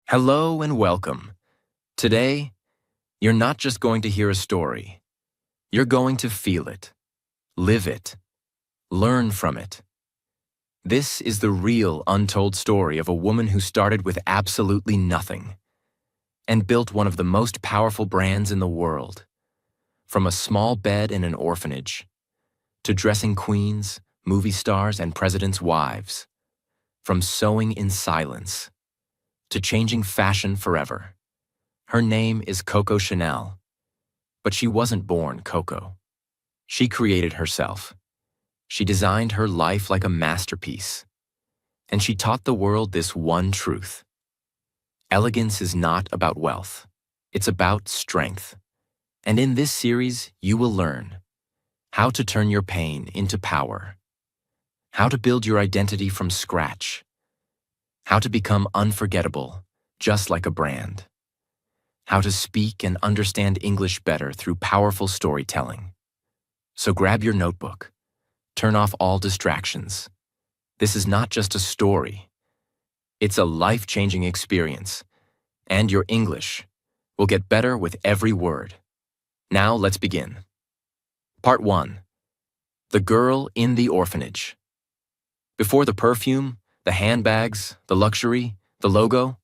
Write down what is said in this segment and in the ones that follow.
Hello and welcome. Today, you're not just going to hear a story. You're going to feel it, live it, learn from it. This is the real untold story of a woman who started with absolutely nothing and built one of the most powerful brands in the world. From a small bed in an orphanage to dressing queens, movie stars, and presidents' wives. From sewing in silence to changing fashion forever. Her name is Coco Chanel, but she wasn't born Coco. She created herself. She designed her life like a masterpiece, and she taught the world this one truth. Elegance is not about wealth. It's about strength. And in this series, you will learn how to turn your pain into power, how to build your identity from scratch, how to become unforgettable, just like a brand, how to speak and understand English better through powerful storytelling. So grab your notebook, turn off all distractions. This is not just a story. It's a life-changing experience, and your English will get better with every word. Now let's begin. Part 1. The Girl in the Orphanage. Before the perfume, the handbags, the luxury, the logo,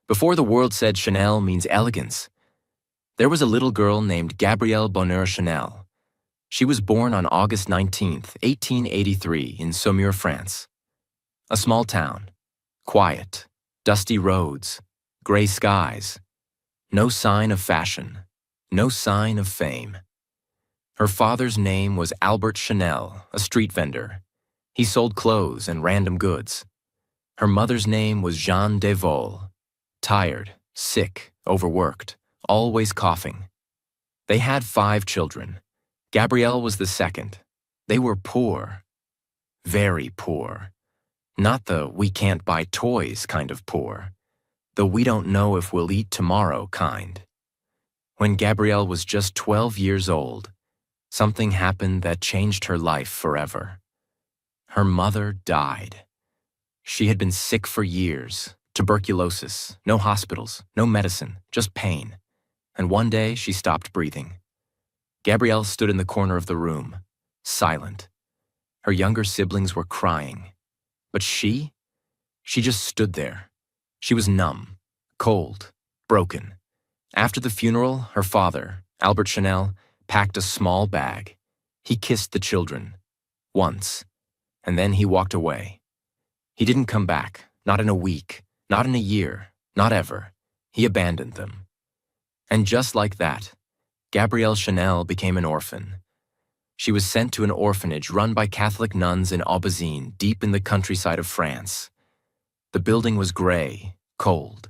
before the world said Chanel means elegance, there was a little girl named Gabrielle Bonheur Chanel. She was born on August 19, 1883 in Saumur, France. A small town, quiet, dusty roads, gray skies, no sign of fashion, no sign of fame. Her father's name was Albert Chanel, a street vendor. He sold clothes and random goods. Her mother's name was Jeanne Devol, tired, sick, overworked, always coughing. They had 5 children. Gabrielle was the second. They were poor, very poor. Not the we can't buy toys kind of poor, the we don't know if we'll eat tomorrow kind. When Gabrielle was just 12 years old, something happened that changed her life forever. Her mother died. She had been sick for years, tuberculosis, no hospitals, no medicine, just pain. And one day she stopped breathing. Gabrielle stood in the corner of the room, silent. Her younger siblings were crying. But she just stood there. She was numb, cold, broken. After the funeral, her father, Albert Chanel, packed a small bag. He kissed the children, once. And then he walked away. He didn't come back, not in a week, not in a year, not ever. He abandoned them. And just like that, Gabrielle Chanel became an orphan. She was sent to an orphanage run by Catholic nuns in Aubazine, deep in the countryside of France. The building was gray, cold.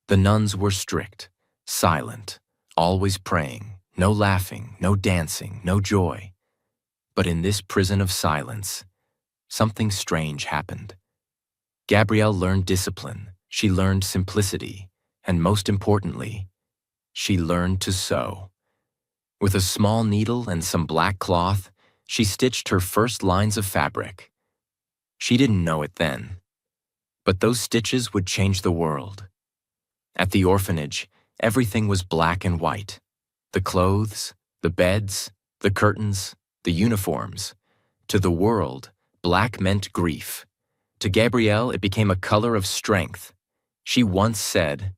The nuns were strict, silent, always praying, no laughing, no dancing, no joy. But in this prison of silence, something strange happened. Gabrielle learned discipline, she learned simplicity, and most importantly, she learned to sew. With a small needle and some black cloth, she stitched her first lines of fabric. She didn't know it then, but those stitches would change the world. At the orphanage, everything was black and white. The clothes, the beds, the curtains, the uniforms. To the world, black meant grief. To Gabrielle, it became a color of strength. She once said,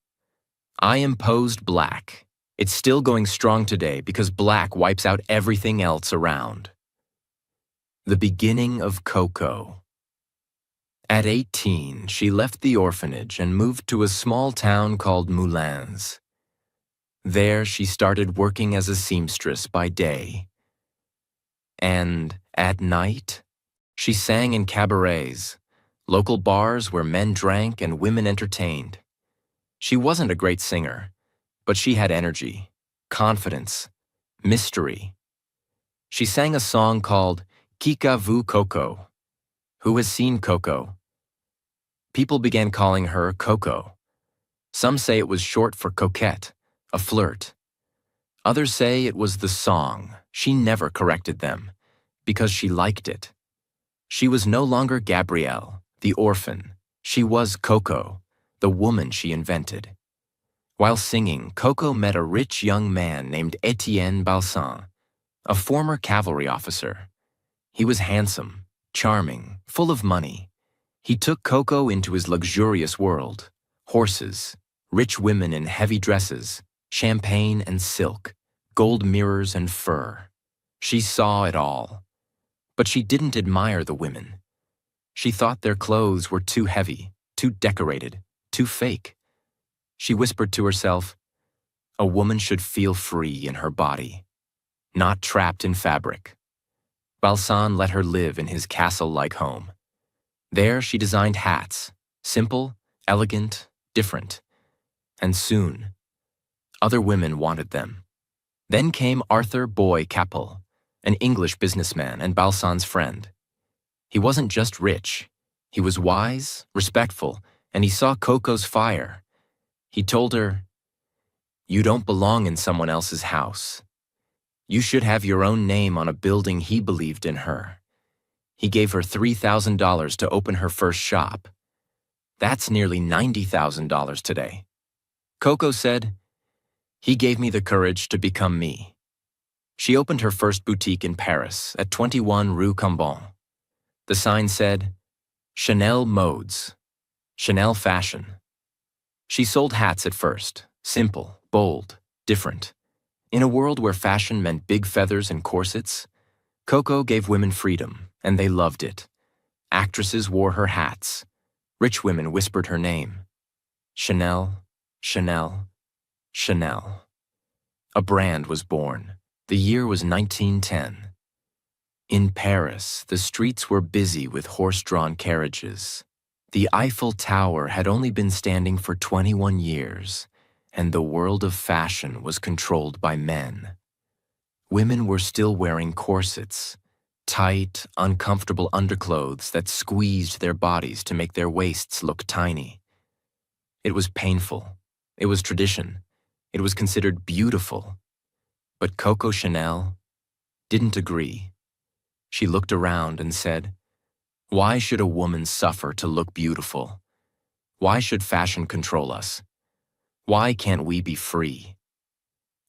"I imposed black. It's still going strong today because black wipes out everything else around." The beginning of Coco. At 18, she left the orphanage and moved to a small town called Moulins. There, she started working as a seamstress by day. And at night, she sang in cabarets, local bars where men drank and women entertained. She wasn't a great singer, but she had energy, confidence, mystery. She sang a song called Qui a vu Coco? Who has seen Coco? People began calling her Coco. Some say it was short for coquette, a flirt. Others say it was the song. She never corrected them, because she liked it. She was no longer Gabrielle, the orphan. She was Coco, the woman she invented. While singing, Coco met a rich young man named Etienne Balsan, a former cavalry officer. He was handsome, charming, full of money. He took Coco into his luxurious world: horses, rich women in heavy dresses, champagne and silk, gold mirrors and fur. She saw it all. But she didn't admire the women. She thought their clothes were too heavy, too decorated, too fake. She whispered to herself, a woman should feel free in her body, not trapped in fabric. Balsan let her live in his castle-like home. There she designed hats, simple, elegant, different. And soon, other women wanted them. Then came Arthur Boy Capel, an English businessman and Balsan's friend. He wasn't just rich. He was wise, respectful, and he saw Coco's fire. He told her, "You don't belong in someone else's house. You should have your own name on a building." He believed in her. He gave her $3,000 to open her first shop. That's nearly $90,000 today. Coco said, "He gave me the courage to become me." She opened her first boutique in Paris at 21 Rue Cambon. The sign said, Chanel Modes, Chanel Fashion. She sold hats at first, simple, bold, different. In a world where fashion meant big feathers and corsets, Coco gave women freedom, and they loved it. Actresses wore her hats. Rich women whispered her name. Chanel, Chanel, Chanel. A brand was born. The year was 1910. In Paris, the streets were busy with horse-drawn carriages. The Eiffel Tower had only been standing for 21 years, and the world of fashion was controlled by men. Women were still wearing corsets, tight, uncomfortable underclothes that squeezed their bodies to make their waists look tiny. It was painful. It was tradition. It was considered beautiful. But Coco Chanel didn't agree. She looked around and said, "Why should a woman suffer to look beautiful? Why should fashion control us? Why can't we be free?"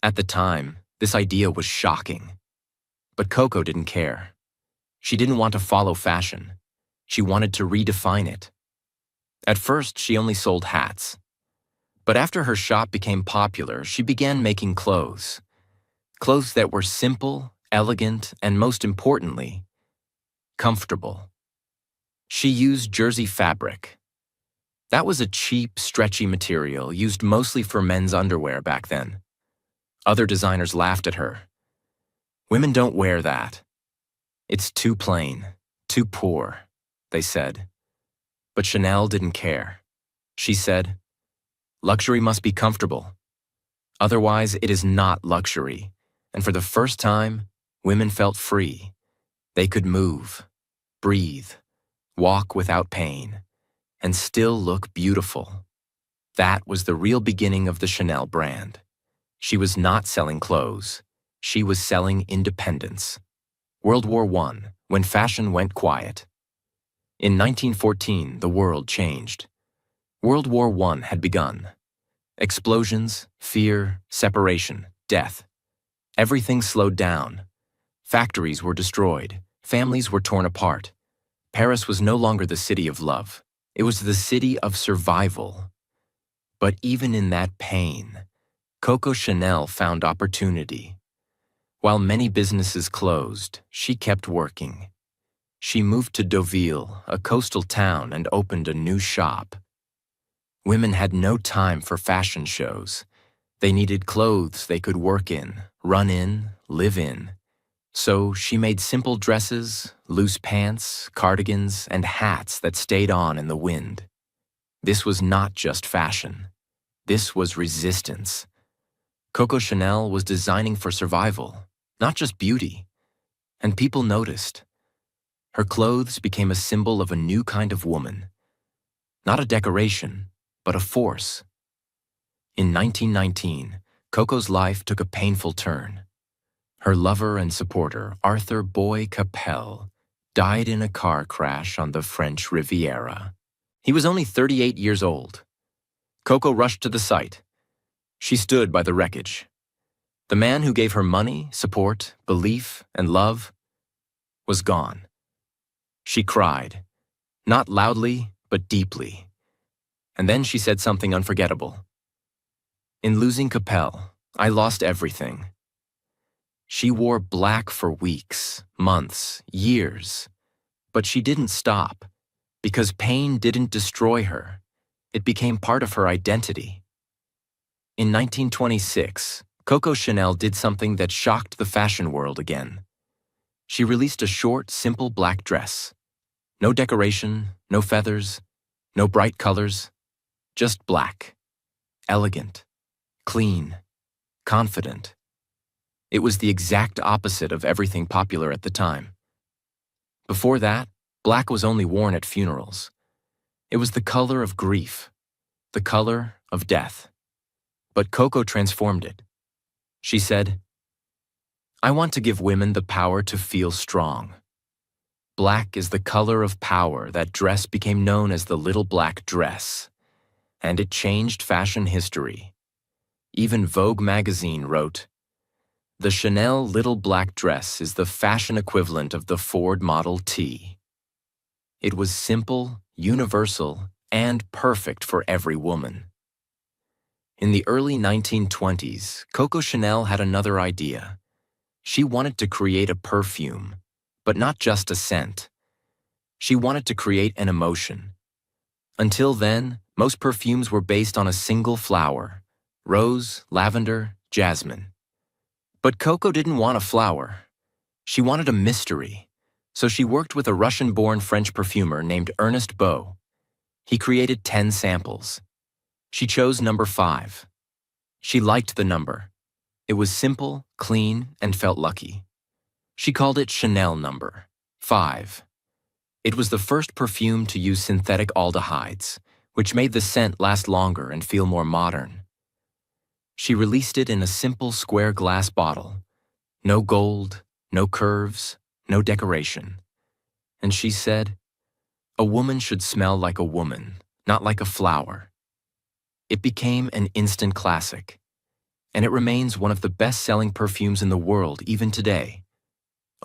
At the time, this idea was shocking. But Coco didn't care. She didn't want to follow fashion. She wanted to redefine it. At first, she only sold hats. But after her shop became popular, she began making clothes. Clothes that were simple, elegant, and most importantly, comfortable. She used jersey fabric. That was a cheap, stretchy material used mostly for men's underwear back then. Other designers laughed at her. "Women don't wear that. It's too plain, too poor," they said. But Chanel didn't care. She said, "Luxury must be comfortable. Otherwise, it is not luxury." And for the first time, women felt free. They could move, breathe, walk without pain, and still look beautiful. That was the real beginning of the Chanel brand. She was not selling clothes. She was selling independence. World War I, when fashion went quiet. In 1914, the world changed. World War I had begun. Explosions, fear, separation, death. Everything slowed down. Factories were destroyed. Families were torn apart. Paris was no longer the city of love. It was the city of survival. But even in that pain, Coco Chanel found opportunity. While many businesses closed, she kept working. She moved to Deauville, a coastal town, and opened a new shop. Women had no time for fashion shows. They needed clothes they could work in, run in, live in. So she made simple dresses, loose pants, cardigans, and hats that stayed on in the wind. This was not just fashion. This was resistance. Coco Chanel was designing for survival, not just beauty. And people noticed. Her clothes became a symbol of a new kind of woman. Not a decoration, but a force. In 1919, Coco's life took a painful turn. Her lover and supporter, Arthur Boy Capel, died in a car crash on the French Riviera. He was only 38 years old. Coco rushed to the site. She stood by the wreckage. The man who gave her money, support, belief, and love was gone. She cried, not loudly, but deeply. And then she said something unforgettable. In losing Capel, I lost everything. She wore black for weeks, months, years. But she didn't stop, because pain didn't destroy her. It became part of her identity. In 1926, Coco Chanel did something that shocked the fashion world again. She released a short, simple black dress. No decoration, no feathers, no bright colors, just black. Elegant, clean, confident. It was the exact opposite of everything popular at the time. Before that, black was only worn at funerals. It was the color of grief, the color of death. But Coco transformed it. She said, I want to give women the power to feel strong. Black is the color of power. That dress became known as the little black dress. And it changed fashion history. Even Vogue magazine wrote, the Chanel little black dress is the fashion equivalent of the Ford Model T. It was simple, universal, and perfect for every woman. In the early 1920s, Coco Chanel had another idea. She wanted to create a perfume, but not just a scent. She wanted to create an emotion. Until then, most perfumes were based on a single flower: rose, lavender, jasmine. But Coco didn't want a flower. She wanted a mystery. So she worked with a Russian-born French perfumer named Ernest Beau. He created 10 samples. She chose number 5. She liked the number. It was simple, clean, and felt lucky. She called it Chanel number 5. It was the first perfume to use synthetic aldehydes, which made the scent last longer and feel more modern. She released it in a simple square glass bottle. No gold, no curves, no decoration. And she said, a woman should smell like a woman, not like a flower. It became an instant classic, and it remains one of the best-selling perfumes in the world even today,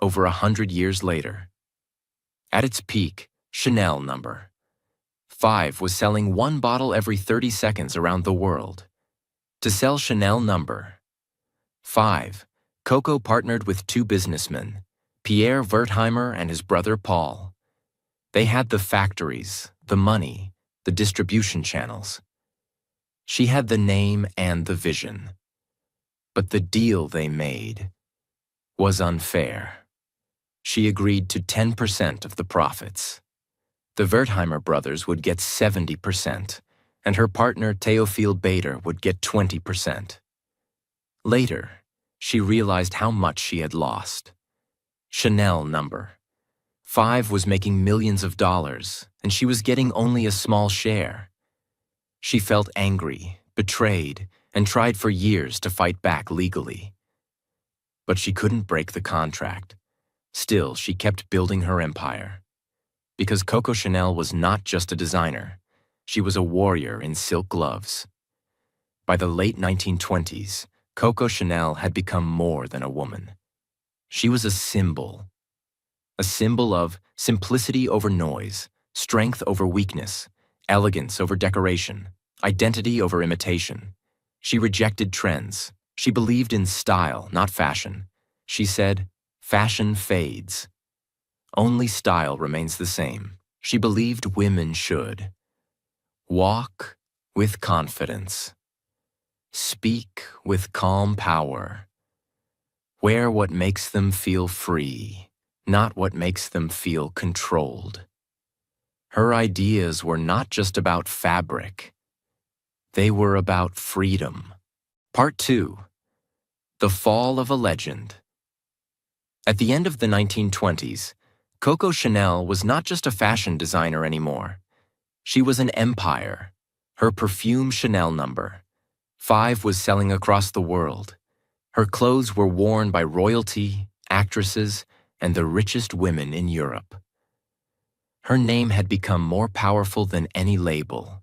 over 100 years later. At its peak, Chanel number 5 was selling 1 bottle every 30 seconds around the world. To sell Chanel number 5, Coco partnered with 2 businessmen, Pierre Wertheimer and his brother Paul. They had the factories, the money, the distribution channels. She had the name and the vision. But the deal they made was unfair. She agreed to 10% of the profits. The Wertheimer brothers would get 70%, and her partner Théophile Bader would get 20%. Later, she realized how much she had lost. Chanel number 5 was making millions of dollars, and she was getting only a small share. She felt angry, betrayed, and tried for years to fight back legally. But she couldn't break the contract. Still, she kept building her empire. Because Coco Chanel was not just a designer, she was a warrior in silk gloves. By the late 1920s, Coco Chanel had become more than a woman. She was a symbol of simplicity over noise, strength over weakness, elegance over decoration, identity over imitation. She rejected trends. She believed in style, not fashion. She said, fashion fades. Only style remains the same. She believed women should walk with confidence, speak with calm power, wear what makes them feel free, not what makes them feel controlled. Her ideas were not just about fabric. They were about freedom. Part 2. The Fall of a Legend. At the end of the 1920s, Coco Chanel was not just a fashion designer anymore. She was an empire. Her perfume Chanel number 5 was selling across the world. Her clothes were worn by royalty, actresses, and the richest women in Europe. Her name had become more powerful than any label.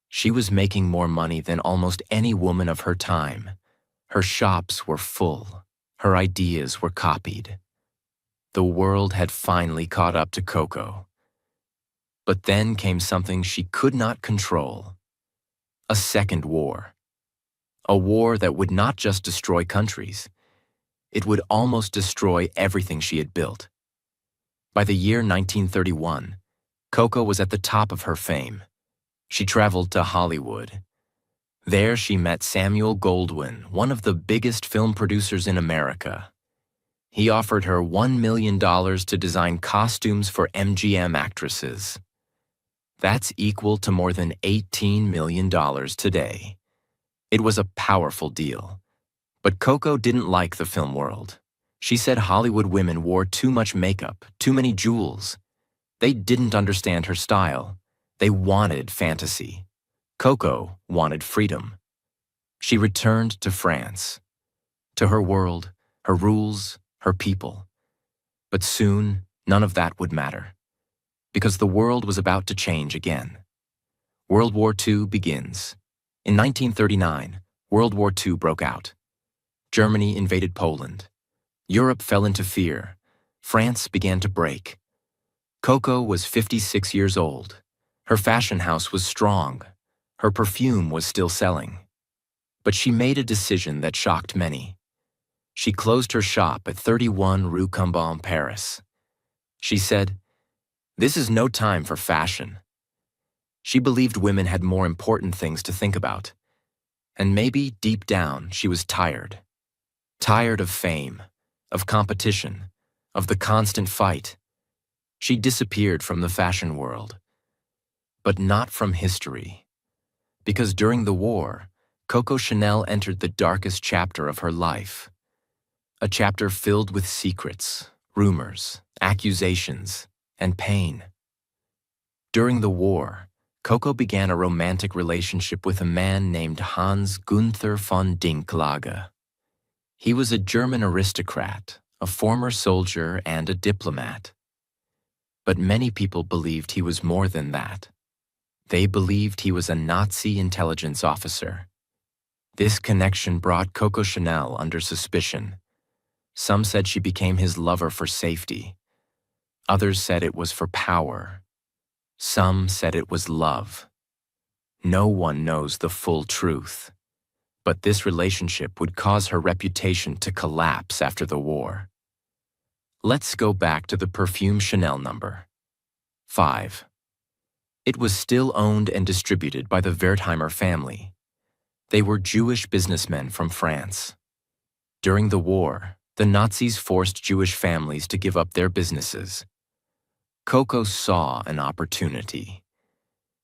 She was making more money than almost any woman of her time. Her shops were full. Her ideas were copied. The world had finally caught up to Coco. But then came something she could not control. A second war. A war that would not just destroy countries. It would almost destroy everything she had built. By the year 1931, Coco was at the top of her fame. She traveled to Hollywood. There she met Samuel Goldwyn, one of the biggest film producers in America. He offered her $1 million to design costumes for MGM actresses. That's equal to more than $18 million today. It was a powerful deal. But Coco didn't like the film world. She said Hollywood women wore too much makeup, too many jewels. They didn't understand her style. They wanted fantasy. Coco wanted freedom. She returned to France, to her world, her rules, her people. But soon, none of that would matter, because the world was about to change again. World War II begins. In 1939, World War II broke out. Germany invaded Poland. Europe fell into fear. France began to break. Coco was 56 years old. Her fashion house was strong. Her perfume was still selling. But she made a decision that shocked many. She closed her shop at 31 Rue Cambon, Paris. She said, "This is no time for fashion." She believed women had more important things to think about. And maybe deep down she was tired. Tired of fame, of competition, of the constant fight. She disappeared from the fashion world. But not from history. Because during the war, Coco Chanel entered the darkest chapter of her life. A chapter filled with secrets, rumors, accusations, and pain. During the war, Coco began a romantic relationship with a man named Hans Gunther von Dinklage. He was a German aristocrat, a former soldier, and a diplomat. But many people believed he was more than that. They believed he was a Nazi intelligence officer. This connection brought Coco Chanel under suspicion. Some said she became his lover for safety. Others said it was for power. Some said it was love. No one knows the full truth. But this relationship would cause her reputation to collapse after the war. Let's go back to the perfume Chanel number 5. It was still owned and distributed by the Wertheimer family. They were Jewish businessmen from France. During the war, the Nazis forced Jewish families to give up their businesses. Coco saw an opportunity.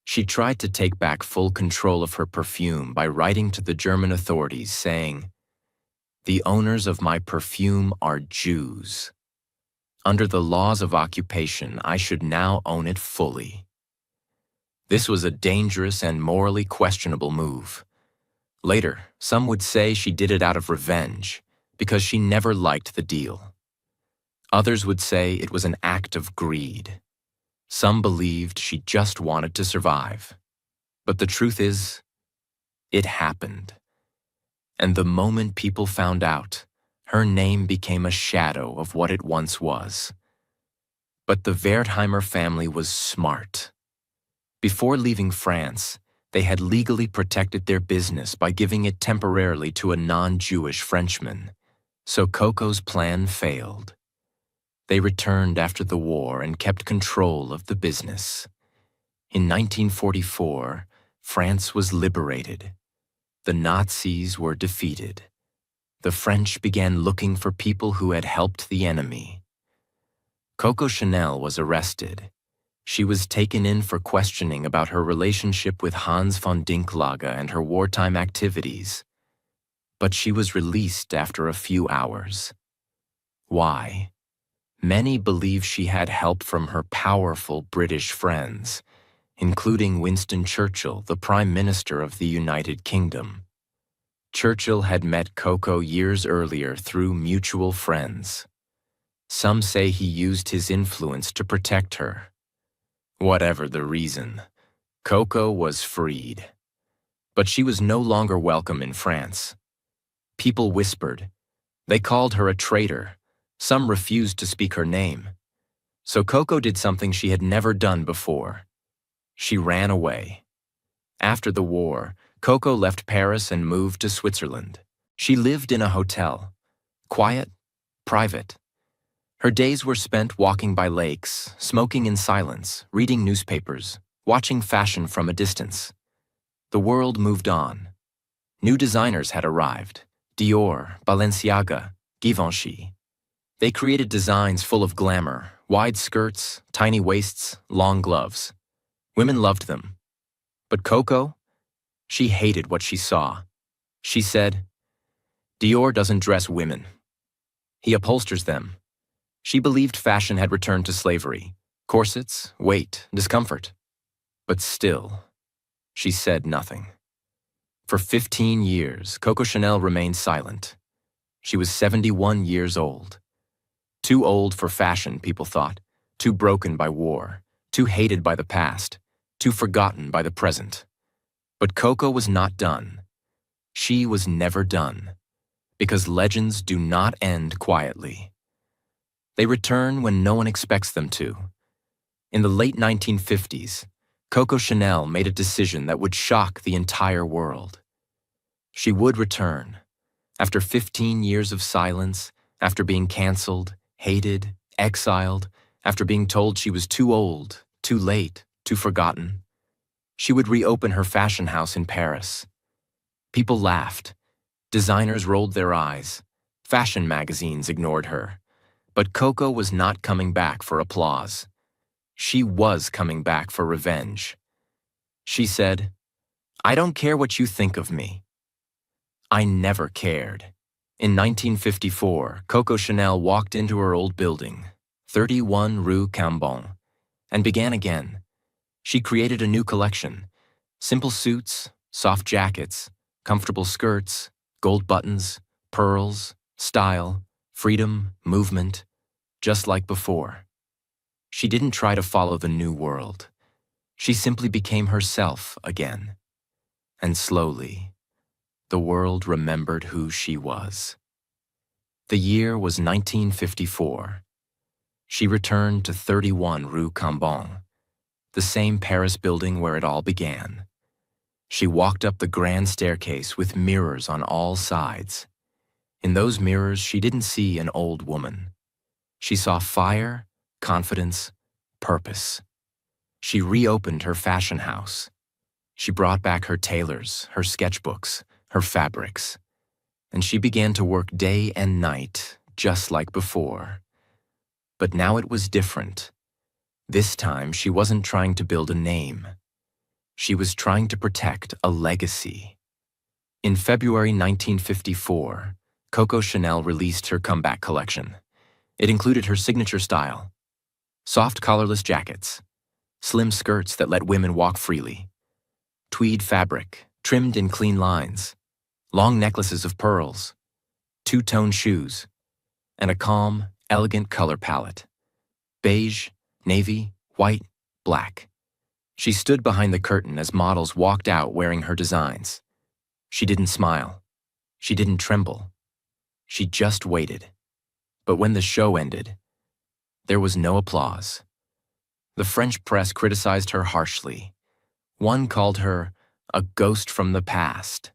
She tried to take back full control of her perfume by writing to the German authorities saying, "The owners of my perfume are Jews. Under the laws of occupation, I should now own it fully." This was a dangerous and morally questionable move. Later, some would say she did it out of revenge because she never liked the deal. Others would say it was an act of greed. Some believed she just wanted to survive. But the truth is, it happened. And the moment people found out, her name became a shadow of what it once was. But the Wertheimer family was smart. Before leaving France, they had legally protected their business by giving it temporarily to a non-Jewish Frenchman. So Coco's plan failed. They returned after the war and kept control of the business. In 1944, France was liberated. The Nazis were defeated. The French began looking for people who had helped the enemy. Coco Chanel was arrested. She was taken in for questioning about her relationship with Hans von Dinklage and her wartime activities. But she was released after a few hours. Why? Many believe she had help from her powerful British friends, including Winston Churchill, the Prime Minister of the United Kingdom. Churchill had met Coco years earlier through mutual friends. Some say he used his influence to protect her. Whatever the reason, Coco was freed. But she was no longer welcome in France. People whispered. They called her a traitor. Some refused to speak her name. So Coco did something she had never done before. She ran away. After the war, Coco left Paris and moved to Switzerland. She lived in a hotel. Quiet, private. Her days were spent walking by lakes, smoking in silence, reading newspapers, watching fashion from a distance. The world moved on. New designers had arrived. Dior, Balenciaga, Givenchy. They created designs full of glamour, wide skirts, tiny waists, long gloves. Women loved them. But Coco? She hated what she saw. She said, "Dior doesn't dress women. He upholsters them." She believed fashion had returned to slavery. Corsets, weight, discomfort. But still, she said nothing. For 15 years, Coco Chanel remained silent. She was 71 years old. Too old for fashion, people thought. Too broken by war. Too hated by the past. Too forgotten by the present. But Coco was not done. She was never done. Because legends do not end quietly. They return when no one expects them to. In the late 1950s, Coco Chanel made a decision that would shock the entire world. She would return. After 15 years of silence, after being canceled, hated, exiled, after being told she was too old, too late, too forgotten, she would reopen her fashion house in Paris. People laughed. Designers rolled their eyes. Fashion magazines ignored her. But Coco was not coming back for applause. She was coming back for revenge. She said, "I don't care what you think of me." I never cared. In 1954, Coco Chanel walked into her old building, 31 Rue Cambon, and began again. She created a new collection. Simple suits, soft jackets, comfortable skirts, gold buttons, pearls, style, freedom, movement, just like before. She didn't try to follow the new world. She simply became herself again. And slowly, the world remembered who she was. The year was 1954. She returned to 31 Rue Cambon, the same Paris building where it all began. She walked up the grand staircase with mirrors on all sides. In those mirrors, she didn't see an old woman. She saw fire, confidence, purpose. She reopened her fashion house. She brought back her tailors, her sketchbooks, her fabrics. And she began to work day and night, just like before. But now it was different. This time, she wasn't trying to build a name. She was trying to protect a legacy. In February 1954, Coco Chanel released her comeback collection. It included her signature style: soft collarless jackets, slim skirts that let women walk freely, tweed fabric trimmed in clean lines, long necklaces of pearls, two-tone shoes, and a calm, elegant color palette: beige, navy, white, black. She stood behind the curtain as models walked out wearing her designs. She didn't smile. She didn't tremble. She just waited. But when the show ended, there was no applause. The French press criticized her harshly. One called her a ghost from the past.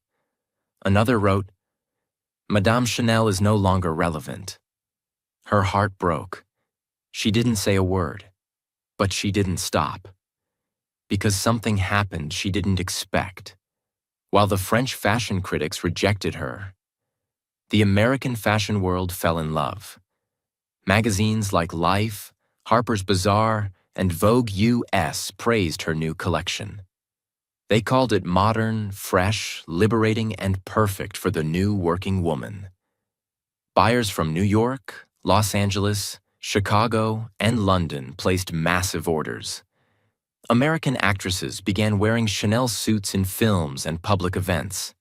Another wrote, "Madame Chanel is no longer relevant." Her heart broke. She didn't say a word, but she didn't stop. Because something happened she didn't expect. While the French fashion critics rejected her, the American fashion world fell in love. Magazines like Life, Harper's Bazaar, and Vogue US praised her new collection. They called it modern, fresh, liberating, and perfect for the new working woman. Buyers from New York, Los Angeles, Chicago, and London placed massive orders. American actresses began wearing Chanel suits in films and public events.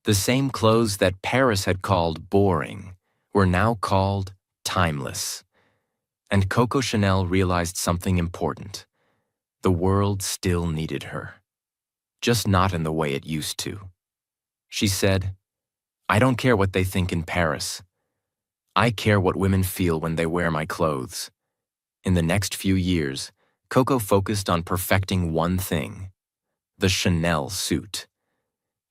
The same clothes that Paris had called boring were now called timeless. And Coco Chanel realized something important. The world still needed her, just not in the way it used to. She said, "I don't care what they think in Paris. I care what women feel when they wear my clothes." In the next few years, Coco focused on perfecting one thing: the Chanel suit.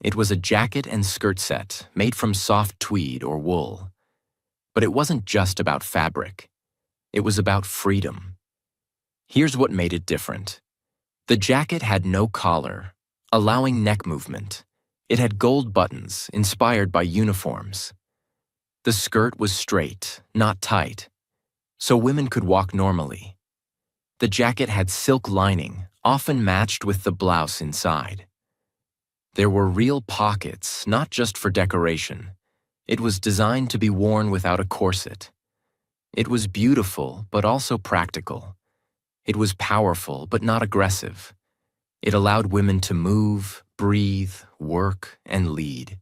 It was a jacket and skirt set made from soft tweed or wool. But it wasn't just about fabric. It was about freedom. Here's what made it different. The jacket had no collar, allowing neck movement. It had gold buttons inspired by uniforms. The skirt was straight, not tight, so women could walk normally. The jacket had silk lining, often matched with the blouse inside. There were real pockets, not just for decoration. It was designed to be worn without a corset. It was beautiful, but also practical. It was powerful, but not aggressive. It allowed women to move, breathe, work, and lead.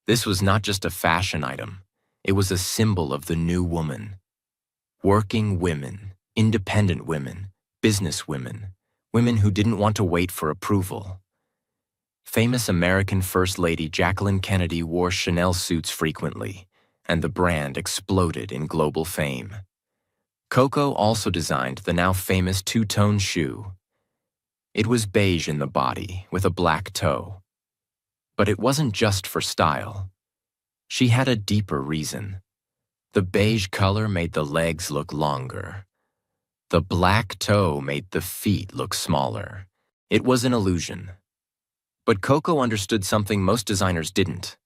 This was not just a fashion item. It was a symbol of the new woman. Working women, independent women, business women, women who didn't want to wait for approval. Famous American First Lady Jacqueline Kennedy wore Chanel suits frequently, and the brand exploded in global fame. Coco also designed the now famous two-tone shoe. It was beige in the body with a black toe. But it wasn't just for style. She had a deeper reason. The beige color made the legs look longer. The black toe made the feet look smaller. It was an illusion. But Coco understood something most designers didn't.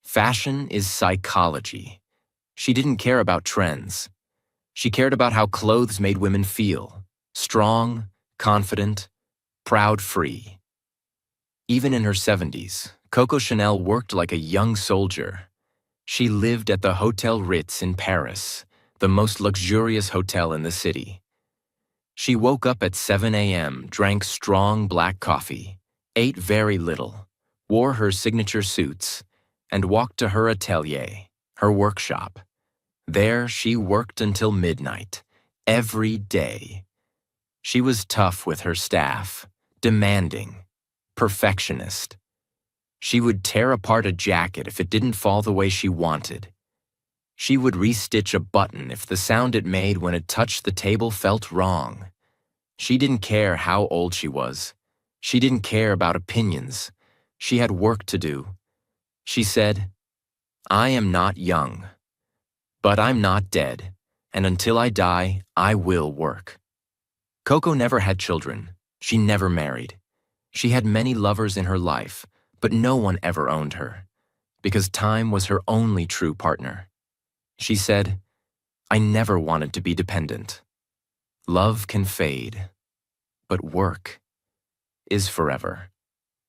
Fashion is psychology. She didn't care about trends. She cared about how clothes made women feel: strong, confident, proud, free. Even in her 70s, Coco Chanel worked like a young soldier. She lived at the Hotel Ritz in Paris, the most luxurious hotel in the city. She woke up at 7 a.m., drank strong black coffee, ate very little, wore her signature suits, and walked to her atelier, her workshop. There she worked until midnight, every day. She was tough with her staff, demanding, perfectionist. She would tear apart a jacket if it didn't fall the way she wanted. She would restitch a button if the sound it made when it touched the table felt wrong. She didn't care how old she was. She didn't care about opinions. She had work to do. She said, "I am not young, but I'm not dead, and until I die, I will work." Coco never had children. She never married. She had many lovers in her life, but no one ever owned her, because time was her only true partner. She said, "I never wanted to be dependent. Love can fade, but work is forever."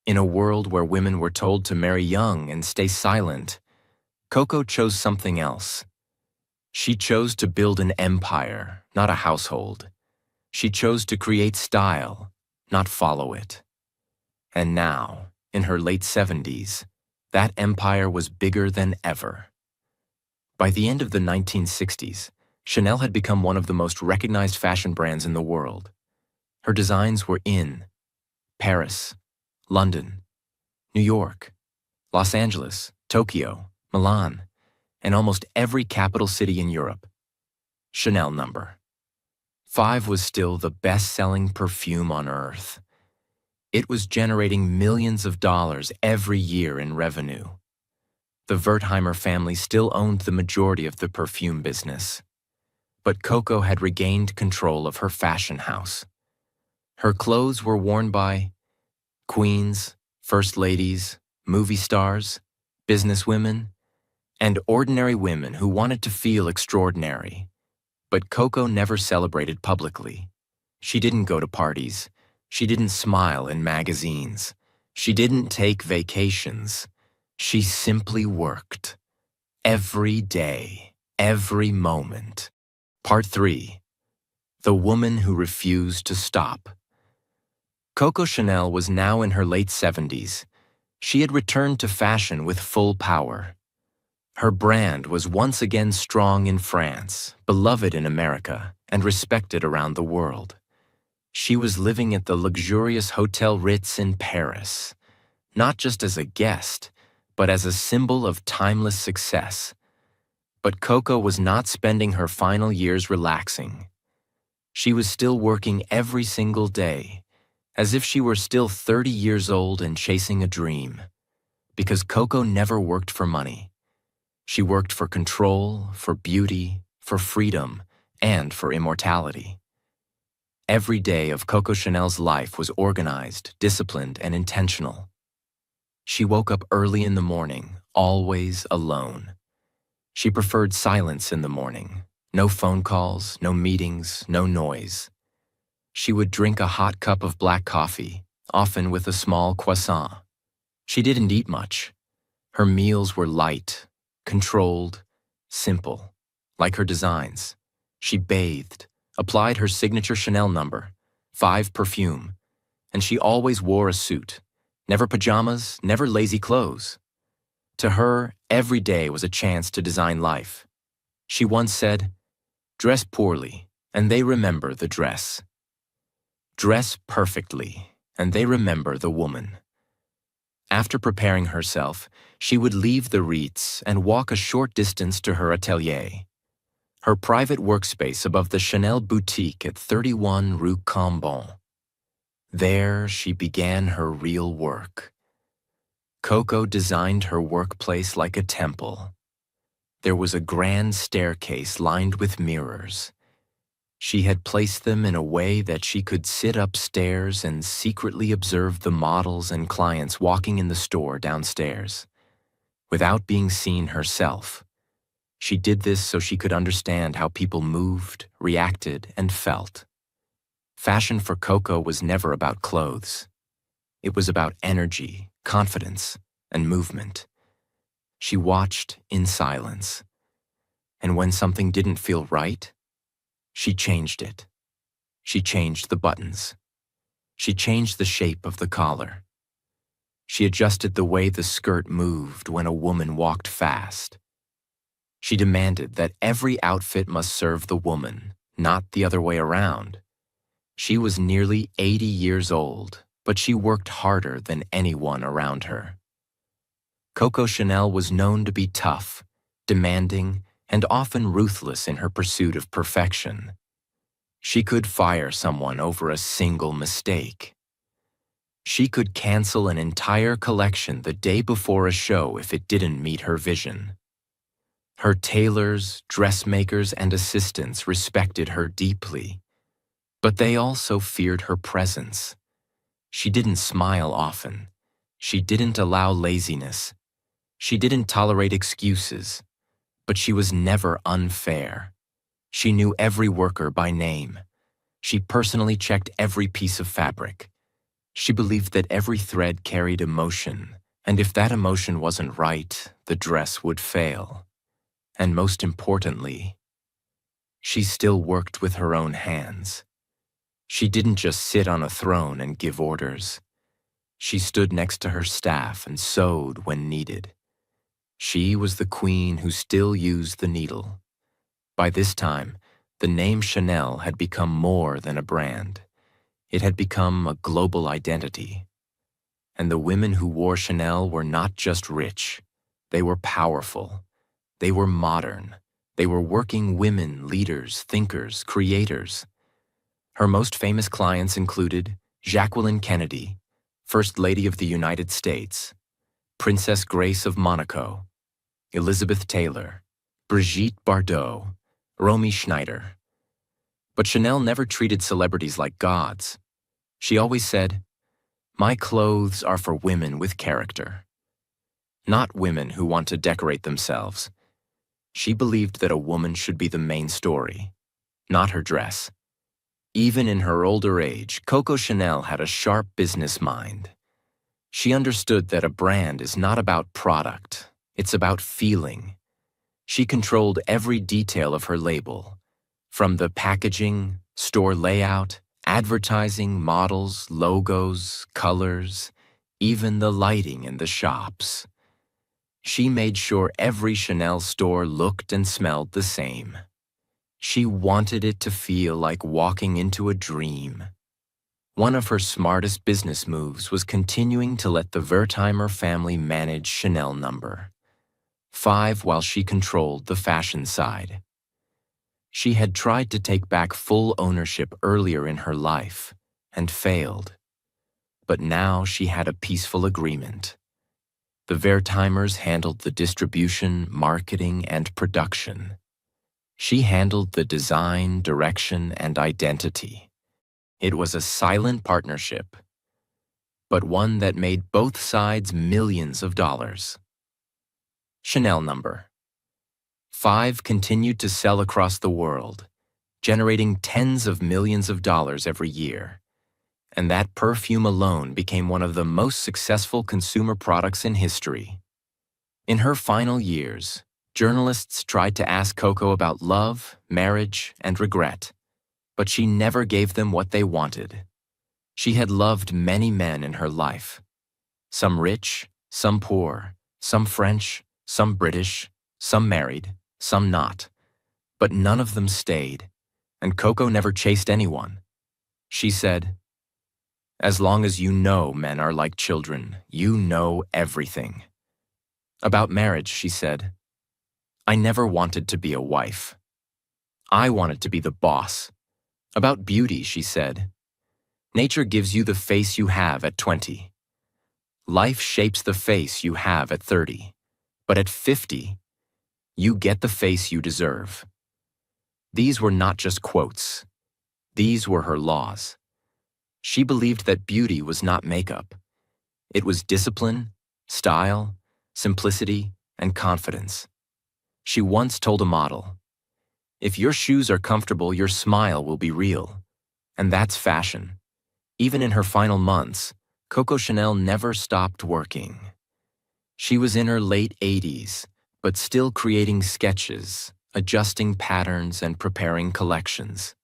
In a world where women were told to marry young and stay silent, Coco chose something else. She chose to build an empire, not a household. She chose to create style, not follow it. And now, in her late 70s, that empire was bigger than ever. By the end of the 1960s, Chanel had become one of the most recognized fashion brands in the world. Her designs were in Paris, London, New York, Los Angeles, Tokyo, Milan, and almost every capital city in Europe. Chanel No. 5 was still the best-selling perfume on earth. It was generating millions of dollars every year in revenue. The Wertheimer family still owned the majority of the perfume business. But Coco had regained control of her fashion house. Her clothes were worn by queens, first ladies, movie stars, businesswomen, and ordinary women who wanted to feel extraordinary. But Coco never celebrated publicly. She didn't go to parties. She didn't smile in magazines. She didn't take vacations. She simply worked. Every day, every moment. Part 3. The Woman Who Refused to Stop. Coco Chanel was now in her late 70s. She had returned to fashion with full power. Her brand was once again strong in France, beloved in America, and respected around the world. She was living at the luxurious Hotel Ritz in Paris, not just as a guest, but as a symbol of timeless success. But Coco was not spending her final years relaxing. She was still working every single day, as if she were still 30 years old and chasing a dream. Because Coco never worked for money. She worked for control, for beauty, for freedom, and for immortality. Every day of Coco Chanel's life was organized, disciplined, and intentional. She woke up early in the morning, always alone. She preferred silence in the morning. No phone calls, no meetings, no noise. She would drink a hot cup of black coffee, often with a small croissant. She didn't eat much. Her meals were light, controlled, simple, like her designs. She bathed, applied her signature Chanel number, 5 perfume, and she always wore a suit. Never pajamas, never lazy clothes. To her, every day was a chance to design life. She once said, "Dress poorly, and they remember the dress. Dress perfectly, and they remember the woman." After preparing herself, she would leave the Ritz and walk a short distance to her atelier, her private workspace above the Chanel boutique at 31 Rue Cambon. There she began her real work. Coco designed her workplace like a temple. There was a grand staircase lined with mirrors. She had placed them in a way that she could sit upstairs and secretly observe the models and clients walking in the store downstairs, without being seen herself. She did this so she could understand how people moved, reacted, and felt. Fashion for Coco was never about clothes. It was about energy, confidence, and movement. She watched in silence. And when something didn't feel right, she changed it. She changed the buttons. She changed the shape of the collar. She adjusted the way the skirt moved when a woman walked fast. She demanded that every outfit must serve the woman, not the other way around. She was nearly 80 years old, but she worked harder than anyone around her. Coco Chanel was known to be tough, demanding, and often ruthless in her pursuit of perfection. She could fire someone over a single mistake. She could cancel an entire collection the day before a show if it didn't meet her vision. Her tailors, dressmakers, and assistants respected her deeply, but they also feared her presence. She didn't smile often. She didn't allow laziness. She didn't tolerate excuses. But she was never unfair. She knew every worker by name. She personally checked every piece of fabric. She believed that every thread carried emotion, and if that emotion wasn't right, the dress would fail. And most importantly, she still worked with her own hands. She didn't just sit on a throne and give orders. She stood next to her staff and sewed when needed. She was the queen who still used the needle. By this time, the name Chanel had become more than a brand. It had become a global identity. And the women who wore Chanel were not just rich. They were powerful. They were modern. They were working women, leaders, thinkers, creators. Her most famous clients included Jacqueline Kennedy, First Lady of the United States, Princess Grace of Monaco, Elizabeth Taylor, Brigitte Bardot, Romy Schneider. But Chanel never treated celebrities like gods. She always said, "My clothes are for women with character." Not women who want to decorate themselves. She believed that a woman should be the main story, not her dress. Even in her older age, Coco Chanel had a sharp business mind. She understood that a brand is not about product, it's about feeling. She controlled every detail of her label, from the packaging, store layout, advertising, models, logos, colors, even the lighting in the shops. She made sure every Chanel store looked and smelled the same. She wanted it to feel like walking into a dream. One of her smartest business moves was continuing to let the Wertheimer family manage Chanel No. 5 while she controlled the fashion side. She had tried to take back full ownership earlier in her life and failed. But now she had a peaceful agreement. The Wertheimers handled the distribution, marketing, and production. She handled the design, direction, and identity. It was a silent partnership, but one that made both sides millions of dollars. Chanel No. 5 continued to sell across the world, generating tens of millions of dollars every year. And that perfume alone became one of the most successful consumer products in history. In her final years, journalists tried to ask Coco about love, marriage, and regret, but she never gave them what they wanted. She had loved many men in her life. Some rich, some poor, some French, some British, some married, some not. But none of them stayed, and Coco never chased anyone. She said, "As long as you know men are like children, you know everything." About marriage, she said, "I never wanted to be a wife. I wanted to be the boss." About beauty, she said, "Nature gives you the face you have at 20. Life shapes the face you have at 30. But at 50, you get the face you deserve." These were not just quotes. These were her laws. She believed that beauty was not makeup. It was discipline, style, simplicity, and confidence. She once told a model, "If your shoes are comfortable, your smile will be real." And that's fashion. Even in her final months, Coco Chanel never stopped working. She was in her late 80s, but still creating sketches, adjusting patterns, and preparing collections.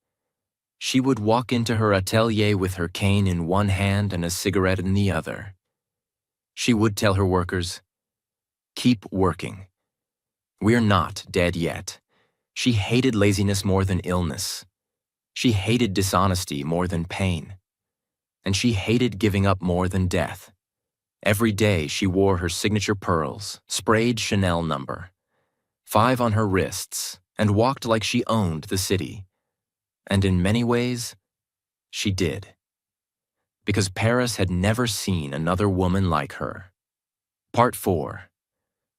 She would walk into her atelier with her cane in one hand and a cigarette in the other. She would tell her workers, "Keep working. We're not dead yet." She hated laziness more than illness. She hated dishonesty more than pain. And she hated giving up more than death. Every day she wore her signature pearls, sprayed Chanel No. 5 on her wrists, and walked like she owned the city. And in many ways, she did. Because Paris had never seen another woman like her. Part 4.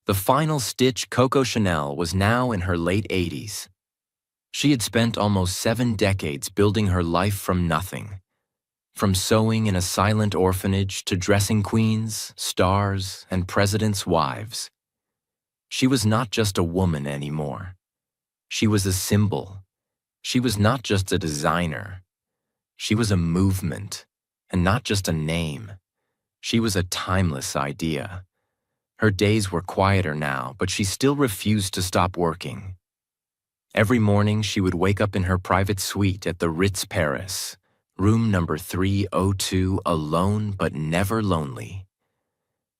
The final stitch. Coco Chanel was now in her late 80s. She had spent almost 7 decades building her life from nothing. From sewing in a silent orphanage to dressing queens, stars, and presidents' wives. She was not just a woman anymore. She was a symbol. She was not just a designer. She was a movement, and not just a name. She was a timeless idea. Her days were quieter now, but she still refused to stop working. Every morning she would wake up in her private suite at the Ritz Paris, room number 302, alone but never lonely.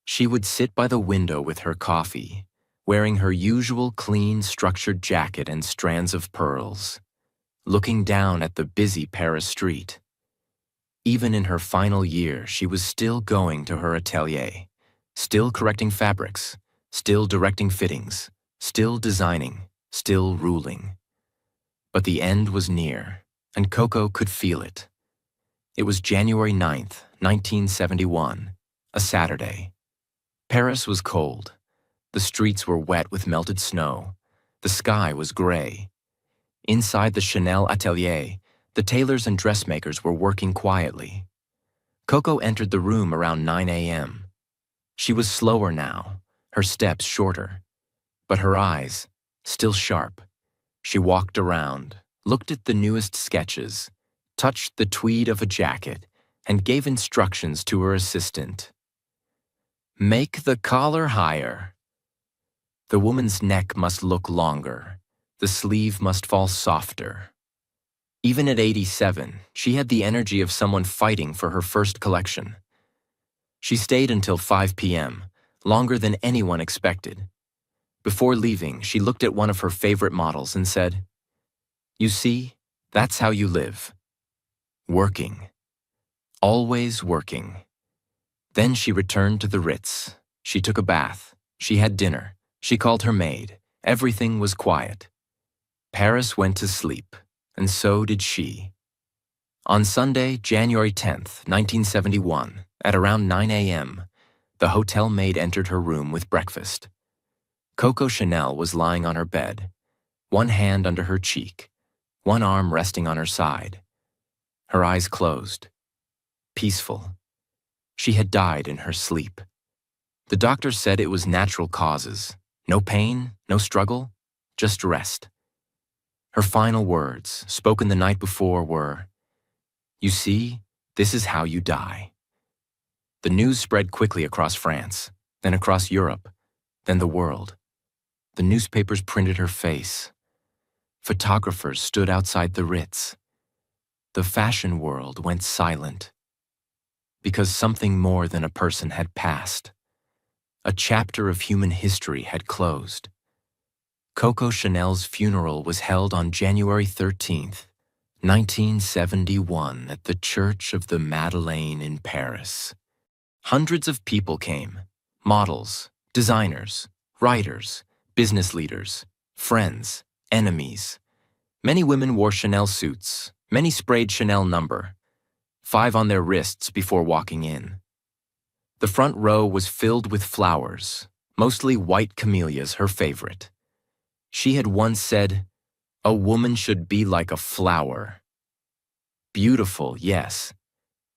She would sit by the window with her coffee, wearing her usual clean, structured jacket and strands of pearls, looking down at the busy Paris street. Even in her final year, she was still going to her atelier, still correcting fabrics, still directing fittings, still designing, still ruling. But the end was near, and Coco could feel it. It was January 9th, 1971, a Saturday. Paris was cold. The streets were wet with melted snow. The sky was gray. Inside the Chanel atelier, the tailors and dressmakers were working quietly. Coco entered the room around 9 a.m. She was slower now, her steps shorter, but her eyes still sharp. She walked around, looked at the newest sketches, touched the tweed of a jacket, and gave instructions to her assistant. "Make the collar higher. The woman's neck must look longer. The sleeve must fall softer." Even at 87, she had the energy of someone fighting for her first collection. She stayed until 5 p.m., longer than anyone expected. Before leaving, she looked at one of her favorite models and said, "You see, that's how you live. Working. always working. Then she returned to the Ritz. She took a bath. She had dinner. She called her maid. Everything was quiet. Paris went to sleep, and so did she. On Sunday, January 10th, 1971, at around 9 a.m., the hotel maid entered her room with breakfast. Coco Chanel was lying on her bed, one hand under her cheek, one arm resting on her side. Her eyes closed. Peaceful. She had died in her sleep. The doctor said it was natural causes. No pain, no struggle, just rest. Her final words, spoken the night before, were, "You see, this is how you die." The news spread quickly across France, then across Europe, then the world. The newspapers printed her face. Photographers stood outside the Ritz. The fashion world went silent. Because something more than a person had passed. A chapter of human history had closed. Coco Chanel's funeral was held on January 13th, 1971 at the Church of the Madeleine in Paris. Hundreds of people came, models, designers, writers, business leaders, friends, enemies. Many women wore Chanel suits, many sprayed Chanel number, 5 on their wrists before walking in. The front row was filled with flowers, mostly white camellias, her favorite. She had once said, "A woman should be like a flower." Beautiful, yes,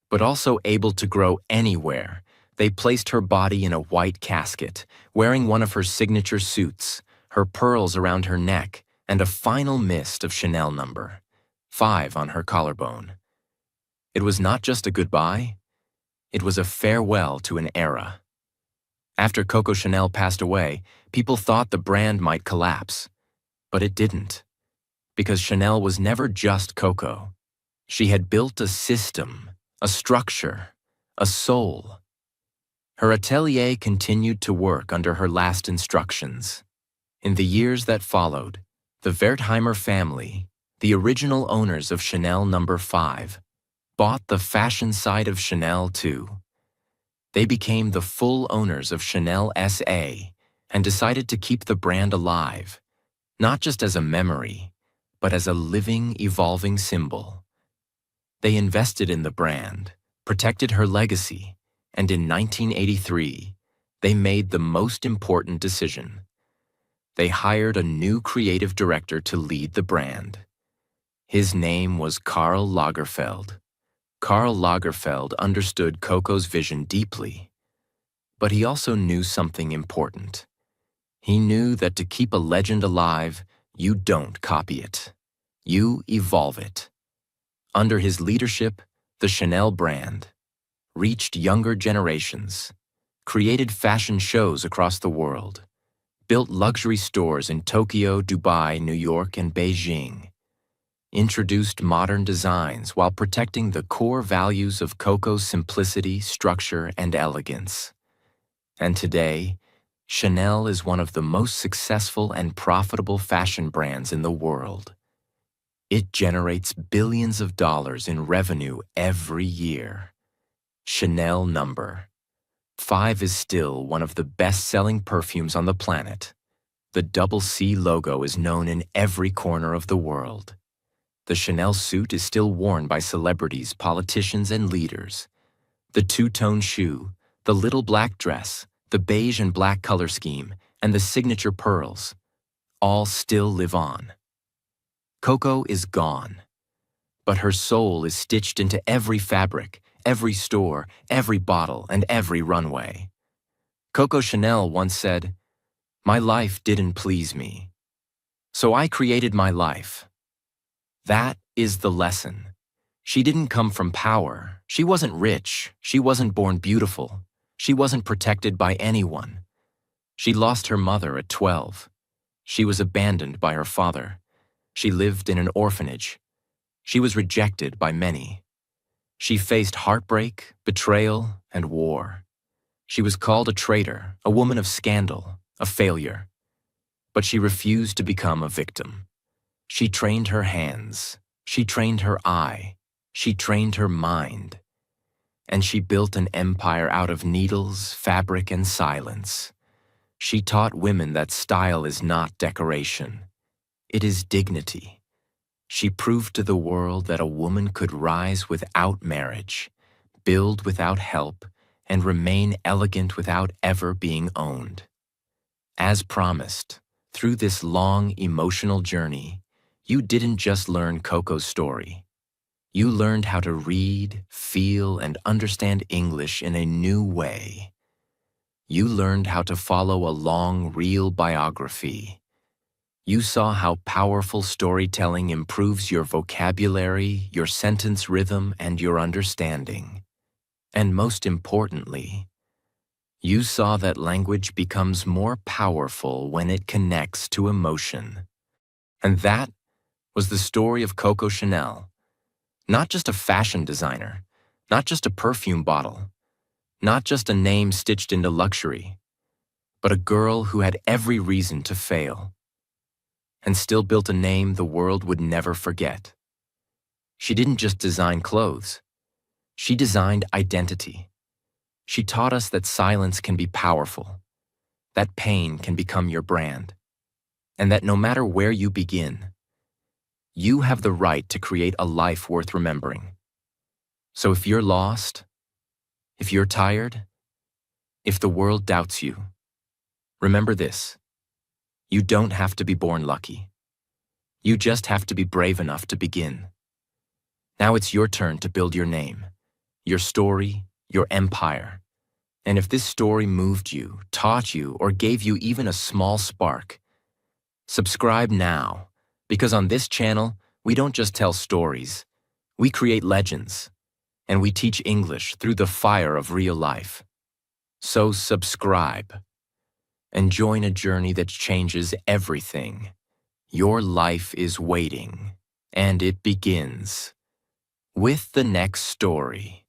but also able to grow anywhere. They placed her body in a white casket, wearing one of her signature suits, her pearls around her neck, and a final mist of Chanel number, 5 on her collarbone. It was not just a goodbye, it was a farewell to an era. After Coco Chanel passed away, people thought the brand might collapse, but it didn't, because Chanel was never just Coco. She had built a system, a structure, a soul. Her atelier continued to work under her last instructions. In the years that followed, the Wertheimer family, the original owners of Chanel number 5, bought the fashion side of Chanel too. They became the full owners of Chanel SA and decided to keep the brand alive, not just as a memory, but as a living, evolving symbol. They invested in the brand, protected her legacy, and in 1983, they made the most important decision. They hired a new creative director to lead the brand. His name was Karl Lagerfeld. Karl Lagerfeld understood Coco's vision deeply, but he also knew something important. He knew that to keep a legend alive, you don't copy it. You evolve it. Under his leadership, the Chanel brand reached younger generations, created fashion shows across the world, built luxury stores in Tokyo, Dubai, New York, and Beijing, introduced modern designs while protecting the core values of Coco's simplicity, structure, and elegance. And today, Chanel is one of the most successful and profitable fashion brands in the world. It generates billions of dollars in revenue every year. Chanel number 5 is still one of the best-selling perfumes on the planet. The double C logo is known in every corner of the world. The Chanel suit is still worn by celebrities, politicians, and leaders. The two-tone shoe, the little black dress, the beige and black color scheme, and the signature pearls, all still live on. Coco is gone, but her soul is stitched into every fabric, every store, every bottle, and every runway. Coco Chanel once said, "My life didn't please me, so I created my life." That is the lesson. She didn't come from power. She wasn't rich. She wasn't born beautiful. She wasn't protected by anyone. She lost her mother at 12. She was abandoned by her father. She lived in an orphanage. She was rejected by many. She faced heartbreak, betrayal, and war. She was called a traitor, a woman of scandal, a failure. But she refused to become a victim. She trained her hands. She trained her eye. She trained her mind. and she built an empire out of needles, fabric, and silence. She taught women that style is not decoration. It is dignity. She proved to the world that a woman could rise without marriage, build without help, and remain elegant without ever being owned. As promised, through this long, emotional journey, you didn't just learn Coco's story. You learned how to read, feel, and understand English in a new way. You learned how to follow a long, real biography. You saw how powerful storytelling improves your vocabulary, your sentence rhythm, and your understanding. And most importantly, you saw that language becomes more powerful when it connects to emotion. And that was the story of Coco Chanel. Not just a fashion designer, not just a perfume bottle, not just a name stitched into luxury, but a girl who had every reason to fail and still built a name the world would never forget. She didn't just design clothes. She designed identity. She taught us that silence can be powerful, that pain can become your brand, and that no matter where you begin, you have the right to create a life worth remembering. So if you're lost, if you're tired, if the world doubts you, remember this: you don't have to be born lucky. You just have to be brave enough to begin. Now it's your turn to build your name, your story, your empire. And if this story moved you, taught you, or gave you even a small spark, subscribe now, because on this channel, we don't just tell stories, we create legends, and we teach English through the fire of real life. So subscribe and join a journey that changes everything. Your life is waiting, and it begins with the next story.